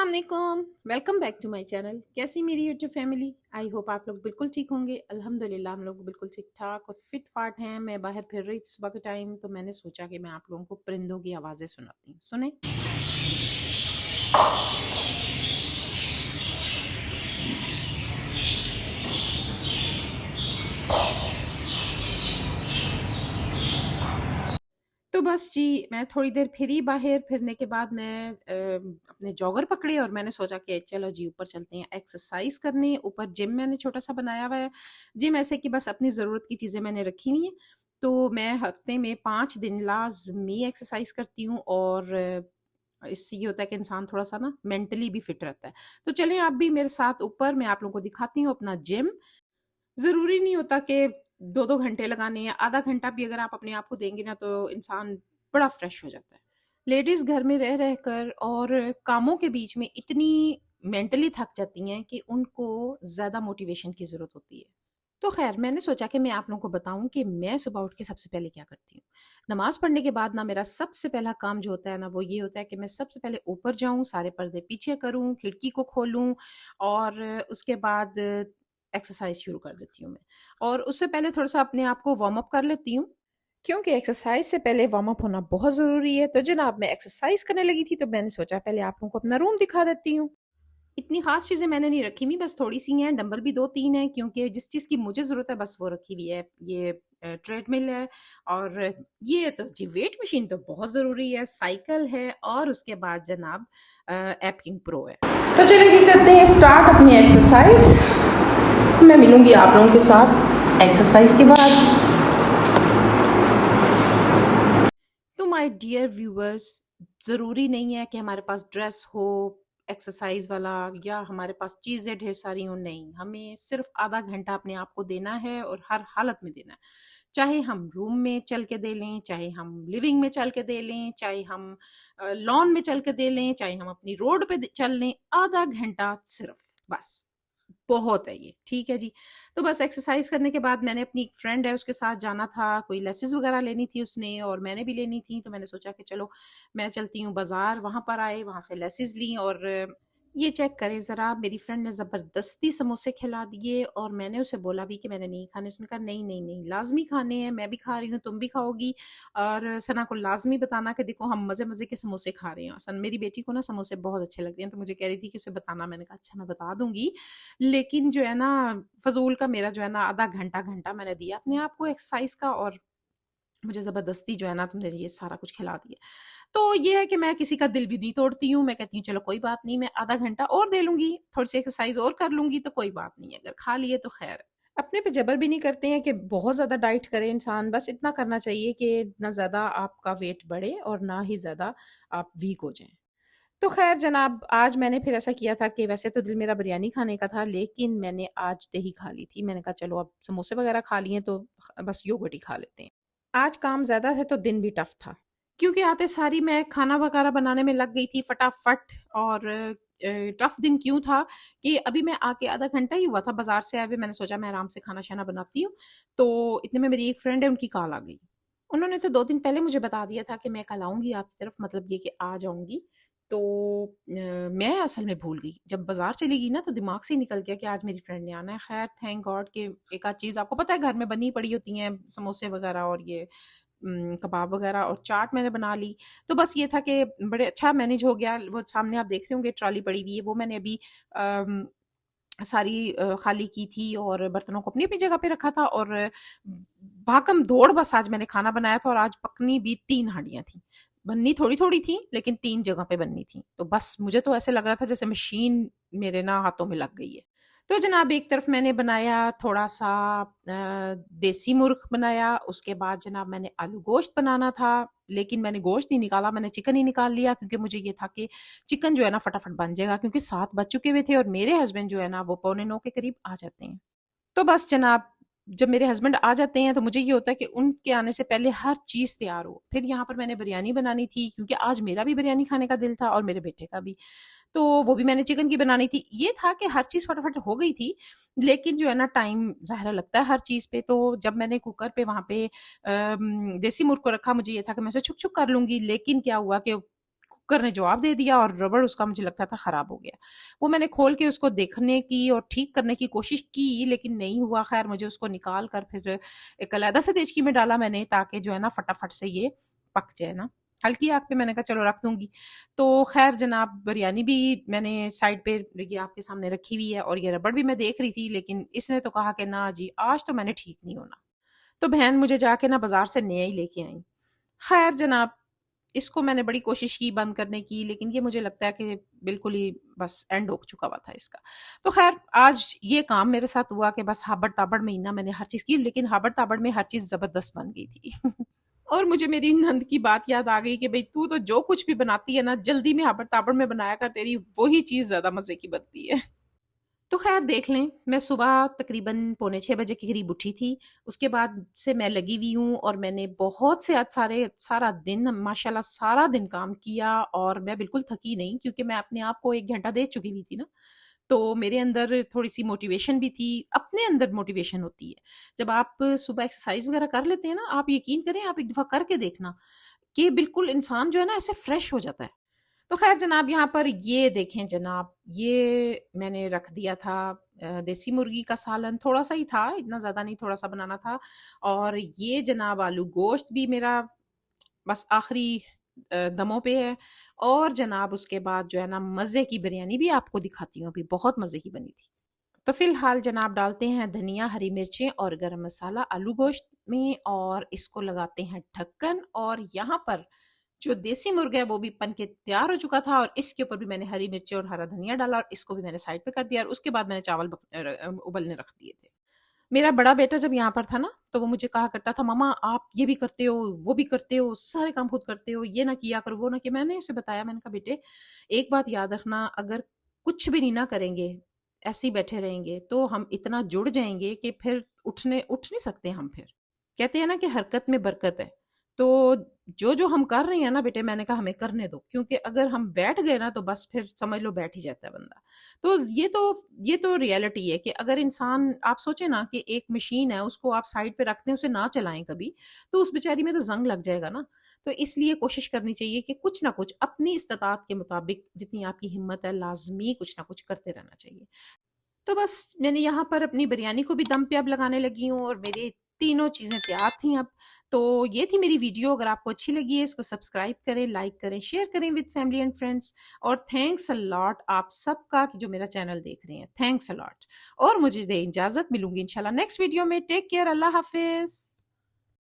अस्सलाम वालेकुम, welcome back to my channel. कैसी मेरी यूट्यूब फैमिली? आई होप आप लोग बिल्कुल ठीक होंगे। अल्हम्दुलिल्लाह हम लोग बिल्कुल ठीक ठाक और फिट फाट हैं। मैं बाहर फिर रही थी सुबह के टाइम, तो मैंने सोचा कि मैं आप लोगों को परिंदों की आवाज़ें सुनाती हूँ। सुने। तो बस जी, मैं थोड़ी देर फिरी बाहर। फिरने के बाद मैं अपने जॉगर पकड़े और मैंने सोचा कि चलो जी ऊपर चलते हैं एक्सरसाइज करने। ऊपर जिम मैंने छोटा सा बनाया हुआ है। जिम ऐसे कि बस अपनी ज़रूरत की चीज़ें मैंने रखी हुई हैं। तो मैं हफ्ते में 5 दिन लाजमी एक्सरसाइज करती हूँ और इससे ये होता है कि इंसान थोड़ा सा ना मेंटली भी फिट रहता है। तो चलें आप भी मेरे साथ ऊपर, मैं आप लोगों को दिखाती हूँ अपना जिम। ज़रूरी नहीं होता कि 2-2 घंटे लगाने हैं, आधा घंटा भी अगर आप अपने आप को देंगे ना तो इंसान बड़ा फ्रेश हो जाता है। लेडीज़ घर में रह रहकर और कामों के बीच में इतनी मेंटली थक जाती हैं कि उनको ज़्यादा मोटिवेशन की ज़रूरत होती है। तो ख़ैर मैंने सोचा कि मैं आप लोगों को बताऊँ कि मैं सुबह उठ के सबसे पहले क्या करती हूँ। नमाज़ पढ़ने के बाद ना मेरा सबसे पहला काम जो होता है ना वो ये होता है कि मैं सबसे पहले ऊपर जाऊँ, सारे पर्दे पीछे करूँ, खिड़की को खोलूँ और उसके बाद एक्सरसाइज शुरू कर देती हूँ मैं। और उससे पहले थोड़ा-सा अपने आप को वार्म अप कर लेती हूँ, क्योंकि एक्सरसाइज से पहले वार्म अप होना बहुत ज़रूरी है। तो जनाब मैं एक्सरसाइज करने लगी थी तो मैंने सोचा पहले आप लोगों को अपना रूम दिखा देती हूँ। इतनी ख़ास चीज़ें मैंने नहीं रखी हुई, बस थोड़ी-सी हैं, डंबल भी 2-3 हैं क्योंकि जिस चीज़ की मुझे ज़रूरत है बस वो रखी हुई है। ये ट्रेडमिल है और ये तो जी वेट मशीन तो बहुत ज़रूरी है, साइकिल है और उसके बाद जनाब एप किंग प्रो है। तो चलिए जी करते हैं स्टार्ट अपनी एक्सरसाइज। मैं मिलूंगी आप लोगों के साथ एक्सरसाइज के बाद। तो माय डियर व्यूअर्स, ज़रूरी नहीं है कि हमारे पास ड्रेस हो एक्सरसाइज वाला या हमारे पास चीज़ें ढेर सारी हो। नहीं, हमें सिर्फ आधा घंटा अपने आप को देना है और हर हालत में देना है। चाहे हम रूम में चल के दे लें, चाहे हम लिविंग में चल के दे लें, चाहे हम लॉन में चल के दे लें, चाहे हम अपनी रोड पे चल लें, आधा घंटा सिर्फ, बस बहुत है ये, ठीक है जी। तो बस एक्सरसाइज़ करने के बाद मैंने अपनी एक फ्रेंड है उसके साथ जाना था, कोई लेसेस वगैरह लेनी थी उसने और मैंने भी लेनी थी, तो मैंने सोचा कि चलो मैं चलती हूँ बाज़ार। वहाँ पर आए, वहाँ से लेसेस लीं और ये चेक करें ज़रा, मेरी फ्रेंड ने ज़बरदस्ती समोसे खिला दिए और मैंने उसे बोला भी कि मैंने नहीं खाने। उसने कहा नहीं, नहीं, नहीं, लाज़मी खाने हैं, मैं भी खा रही हूँ, तुम भी खाओगी और सना को लाज़मी बताना कि देखो हम मज़े-मज़े के समोसे खा रहे हैं। मेरी बेटी को ना समोसे बहुत अच्छे लगते हैं, तो मुझे कह रही थी कि उसे बताना। मैंने कहा अच्छा मैं बता दूँगी, लेकिन जो है ना फ़ज़ूल का मेरा जो है ना आधा घंटा मैंने दिया अपने आप को एक्सरसाइज़ का और मुझे ज़बरदस्ती जो है ना तुमने ये सारा कुछ खिला दिया। तो ये है कि मैं किसी का दिल भी नहीं तोड़ती हूँ, मैं कहती हूँ चलो कोई बात नहीं, मैं आधा घंटा और दे लूँगी, थोड़ी-सी एक्सरसाइज़ और कर लूँगी तो कोई बात नहीं है, अगर खा लिए तो ख़ैर है। अपने पे जबर भी नहीं करते हैं कि बहुत ज़्यादा डाइट करे इंसान, बस इतना करना चाहिए कि ना ज़्यादा आपका वेट बढ़े और ना ही ज़्यादा आप वीक हो जाएँ। तो ख़ैर जनाब आज मैंने फिर ऐसा किया था कि वैसे तो दिल मेरा बिरयानी खाने का था, लेकिन मैंने आज दही खा ली थी। मैंने कहा चलो अब समोसे वग़ैरह खा लिए तो बस योगर्ट ही खा लेते हैं। आज काम ज़्यादा थे तो दिन भी टफ़ था, क्योंकि आते सार ही मैं खाना वग़ैरह बनाने में लग गई थी फटाफट। और टफ़ दिन क्यों था कि अभी मैं आके आधा घंटा ही हुआ था बाज़ार से आए हुए, मैंने सोचा मैं आराम से खाना-शाना बनाती हूँ। तो इतने में मेरी एक फ्रेंड है उनकी कॉल आ गई। उन्होंने तो 2 दिन पहले मुझे बता दिया था कि मैं कल आऊँगी आपकी तरफ, मतलब ये कि आ जाऊँगी। तो मैं असल में भूल गई। जब बाज़ार चली गई ना तो दिमाग से ही निकल गया कि आज मेरी फ्रेंड ने आना है। ख़ैर थैंक गॉड कि एक आध चीज़ आपको पता है घर में बनी पड़ी होती हैं, समोसे वग़ैरह और ये कबाब वग़ैरह और चाट मैंने बना ली। तो बस ये था कि बड़े अच्छा मैनेज हो गया। वो सामने आप देख रहे होंगे ट्रॉली पड़ी हुई है, वो मैंने अभी अम सारी खाली की थी और बर्तनों को अपनी-अपनी जगह पे रखा था और भागम-दौड़ बस आज मैंने खाना बनाया था और आज पकनी भी 3 हांडियाँ थी। बननी थोड़ी-थोड़ी थी, लेकिन 3 जगह पे बननी थी। तो बस मुझे तो ऐसे लग रहा था जैसे मशीन मेरे ना हाथों में लग गई है। तो जनाब एक तरफ मैंने बनाया थोड़ा-सा देसी मुर्ग़ बनाया, उसके बाद जनाब मैंने आलू गोश्त बनाना था, लेकिन मैंने गोश्त नहीं निकाला, मैंने चिकन ही निकाल लिया क्योंकि मुझे ये था कि चिकन जो है ना फटाफट बन जाएगा, क्योंकि 7 बज चुके हुए थे और मेरे हस्बैंड जो है ना वो पौने 9 के करीब आ जाते हैं। तो बस जनाब जब मेरे हस्बैंड आ जाते हैं तो मुझे ये होता है कि उनके आने से पहले हर चीज़ तैयार हो। फिर यहाँ पर मैंने बिरयानी बनानी थी क्योंकि आज मेरा भी बिरयानी खाने का दिल था और मेरे बेटे का भी। तो वो भी मैंने चिकन की बनानी थी। ये था कि हर चीज़ फटाफट हो गई थी, लेकिन जो है ना टाइम ज़ाहिर है लगता है हर चीज़ पे। तो जब मैंने कुकर पे वहाँ पे देसी मुर्ग़ को रखा, मुझे ये था कि मैं उसे छुक-छुक कर लूँगी, लेकिन क्या हुआ कि कुकर ने जवाब दे दिया और रबड़ उसका मुझे लगता था ख़राब हो गया। वो मैंने खोल के उसको देखने की और ठीक करने की कोशिश की, लेकिन नहीं हुआ। ख़ैर मुझे उसको निकाल कर फिर एक अलग से देचकी में डाला मैंने, ताकि जो है ना फटाफट से ये पक जाए ना। हल्की आग पे मैंने कहा चलो रख दूँगी। तो ख़ैर जनाब बिरयानी भी मैंने साइड पे ये आपके सामने रखी हुई है और ये रबड़ भी मैं देख रही थी, लेकिन इसने तो कहा कि ना जी आज तो मैंने ठीक नहीं होना। तो बहन मुझे जाके ना बाज़ार से नया ही लेके आई। ख़ैर जनाब इसको मैंने बड़ी कोशिश की बंद करने की, लेकिन ये मुझे लगता है कि बिल्कुल ही बस एंड हो चुका हुआ था इसका। तो ख़ैर आज ये काम मेरे साथ हुआ कि बस हाबड़-ताबड़ में ही ना मैंने हर चीज़ की, लेकिन हाबड़-ताबड़ में हर चीज़ ज़बरदस्त बन गई थी। और मुझे मेरी नंद की बात याद आ गई कि भई तू तो जो कुछ भी बनाती है ना, जल्दी में हाबड़-ताबड़ में बनाया कर, तेरी वही चीज़ ज़्यादा मज़े की बनती है। तो ख़ैर देख लें, मैं सुबह तकरीबन पौने 6 बजे के करीब उठी थी। उसके बाद से मैं लगी हुई हूँ और मैंने बहुत से आज सारा दिन माशाल्लाह सारा दिन काम किया और मैं बिल्कुल थकी नहीं, क्योंकि मैं अपने आप को 1 घंटा दे चुकी हुई थी ना। तो मेरे अंदर थोड़ी-सी मोटिवेशन भी थी, अपने अंदर मोटिवेशन होती है। जब आप सुबह एक्सरसाइज़ वग़ैरह कर लेते हैं ना, आप यकीन करें, आप एक दफ़ा करके देखना कि बिल्कुल इंसान जो है ना ऐसे फ्रेश हो जाता है। तो ख़ैर जनाब यहाँ पर ये देखें जनाब, ये मैंने रख दिया था देसी मुर्गी का सालन, थोड़ा-सा ही था, इतना ज़्यादा नहीं, थोड़ा-सा बनाना था। और ये जनाब आलू गोश्त भी मेरा बस आखिरी दमों पे है। और जनाब उसके बाद जो है ना मज़े की बिरयानी भी आपको दिखाती हूँ अभी, बहुत मज़े की बनी थी। तो फ़िलहाल जनाब डालते हैं धनिया, हरी मिर्चें और गरम मसाला आलू गोश्त में और इसको लगाते हैं ढक्कन। और यहाँ पर जो देसी मुर्गा है वो भी बन के तैयार हो चुका था और इसके ऊपर भी मैंने हरी मिर्ची और हरा धनिया डाला और इसको भी मैंने साइड पे कर दिया और उसके बाद मैंने चावल उबलने रख दिए थे। मेरा बड़ा बेटा जब यहाँ पर था ना, तो वो मुझे कहा करता था, मम्मा आप ये भी करते हो, वो भी करते हो, सारे काम खुद करते हो, ये ना किया करो, वो ना किया। मैंने उसे बताया, मैंने कहा बेटे एक बात याद रखना, अगर कुछ भी नहीं ना करेंगे, ऐसे ही बैठे रहेंगे, तो हम इतना जुड़ जाएंगे कि फिर उठ नहीं सकते हम फिर। कहते हैं ना कि हरकत में बरकत है। तो जो हम कर रहे हैं ना बेटे, मैंने कहा हमें करने दो, क्योंकि अगर हम बैठ गए ना तो बस फिर समझ लो बैठ ही जाता है बंदा। तो ये तो रियलिटी है कि अगर इंसान, आप सोचे ना कि एक मशीन है, उसको आप साइड पे रखते हैं, उसे ना चलाएं कभी, तो उस बेचारी में तो जंग लग जाएगा ना। तो इसलिए कोशिश करनी चाहिए कि कुछ ना कुछ अपनी इस्तात के मुताबिक जितनी आपकी हिम्मत है लाजमी कुछ ना कुछ करते रहना चाहिए। तो बस मैंने यहाँ पर अपनी बिरयानी को भी दम पे अब लगाने लगी हूँ और मेरे तीनों चीज़ें तैयार थी अब। तो ये थी मेरी वीडियो, अगर आपको अच्छी लगी है इसको सब्सक्राइब करें, लाइक करें, शेयर करें विद फैमिली एंड फ्रेंड्स। और थैंक्स अ लॉट आप सबका कि जो मेरा चैनल देख रहे हैं, थैंक्स अ लॉट। और मुझे दे इजाज़त, मिलूंगी इंशाल्लाह नेक्स्ट वीडियो में। टेक केयर, अल्लाह हाफिज़।